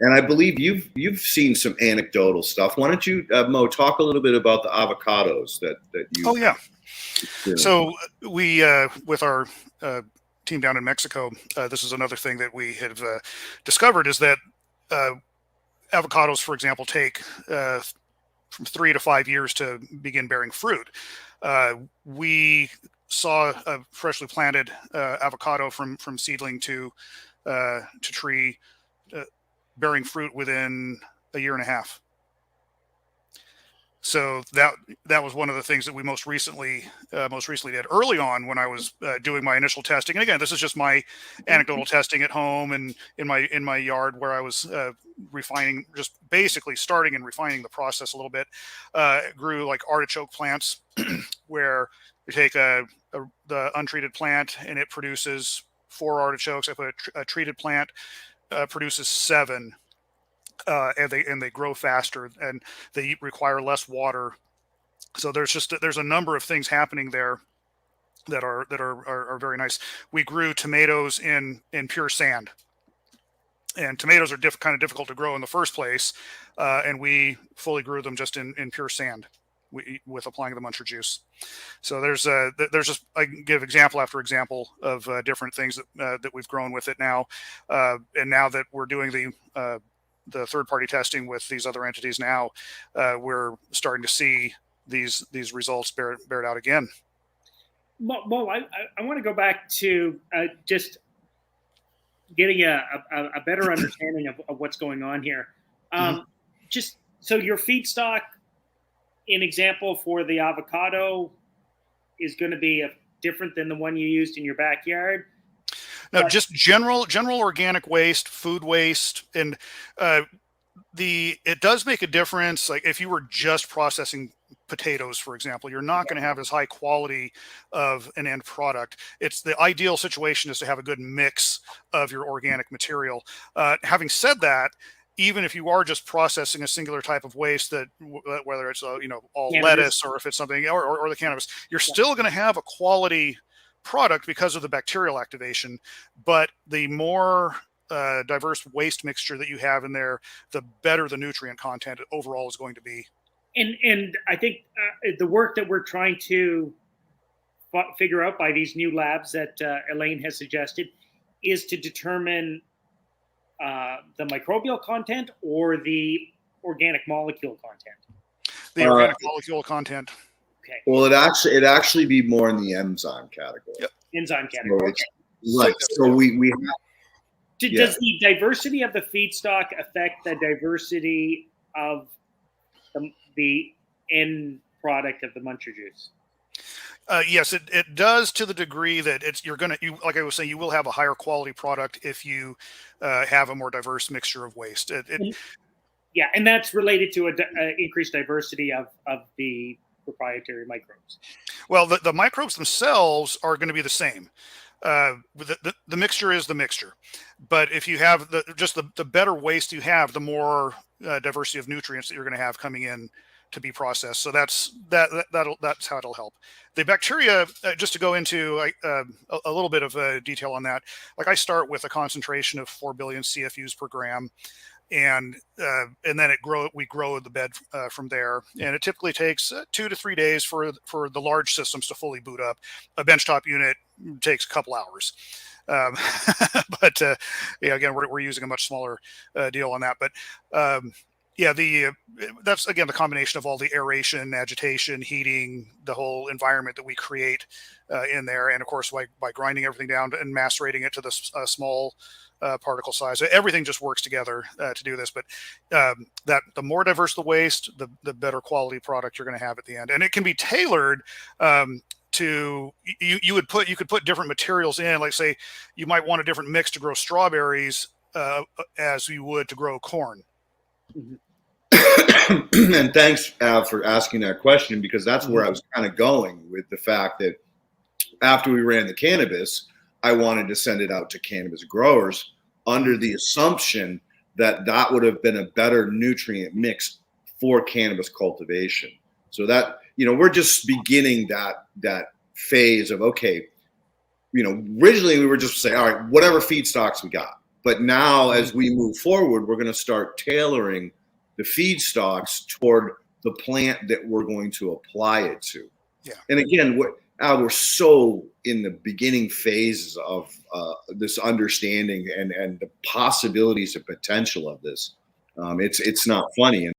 And I believe you've seen some anecdotal stuff. Why don't you, Mo, talk a little bit about the avocados that you? Oh yeah. Experienced. So we with our team down in Mexico, this is another thing that we have discovered is that avocados, for example, take from 3 to 5 years to begin bearing fruit. We saw a freshly planted avocado from seedling to tree bearing fruit within a year and a half. So that was one of the things that we most recently did early on when I was doing my initial testing. And again, this is just my anecdotal testing at home and in my yard where I was refining, just basically starting and refining the process a little bit. Grew like artichoke plants where you take the untreated plant and it produces 4 artichokes. I put a treated plant, produces 7. And they grow faster and they require less water. So there's a number of things happening there that are very nice. We grew tomatoes in pure sand, and tomatoes are kind of difficult to grow in the first place, and we fully grew them just in pure sand with applying the Muncher juice. So there's just, I can give example after example of different things that we've grown with it now, and now that we're doing the third-party testing with these other entities now, we're starting to see these results bear it out again. Well, I want to go back to just getting a better understanding of what's going on here. Just so your feedstock, in example for the avocado, is going to be different than the one you used in your backyard. No, just general organic waste, food waste, and it does make a difference. Like if you were just processing potatoes, for example, you're not going to have as high quality of an end product. It's the ideal situation is to have a good mix of your organic material. Having said that, even if you are just processing a singular type of waste, that whether it's all cannabis, lettuce, or if it's something or the cannabis, you're still going to have a quality product because of the bacterial activation. But the more diverse waste mixture that you have in there, the better the nutrient content overall is going to be. And I think the work that we're trying to figure out by these new labs that Elaine has suggested is to determine the microbial content or the organic molecule content. The organic molecule content. Okay. Well, it actually be more in the enzyme category. Yep. Enzyme category. So right. So we have. Does the diversity of the feedstock affect the diversity of the end product of the Muncher juice? Yes, it does, to the degree that like I was saying, you will have a higher quality product if you have a more diverse mixture of waste. Yeah, and that's related to an increased diversity of the proprietary microbes. Well, the microbes themselves are going to be the same. The mixture is the mixture, but if you have the better waste you have, the more diversity of nutrients that you're going to have coming in to be processed. So that's how it'll help. The bacteria, just to go into a little bit of detail on that, like I start with a concentration of 4 billion CFUs per gram. And then we grow the bed from there, and it typically takes 2 to 3 days for the large systems to fully boot up. A benchtop unit takes a couple hours, but again, we're using a much smaller deal on that. But that's again the combination of all the aeration, agitation, heating, the whole environment that we create in there, and of course by grinding everything down and macerating it to the small particle size. Everything just works together to do this. But that the more diverse the waste, the better quality product you're going to have at the end, and it can be tailored to you could put different materials in. Like say you might want a different mix to grow strawberries as you would to grow corn. Mm-hmm. And thanks, Al, for asking that question, because that's where I was kind of going with the fact that after we ran the cannabis, I wanted to send it out to cannabis growers under the assumption that that would have been a better nutrient mix for cannabis cultivation. So that, we're just beginning that phase of, okay, originally we were just saying, all right, whatever feedstocks we got, But now, as we move forward, we're going to start tailoring the feedstocks toward the plant that we're going to apply it to. Yeah. And again, we're so in the beginning phases of this understanding and the possibilities and potential of this. It's not funny.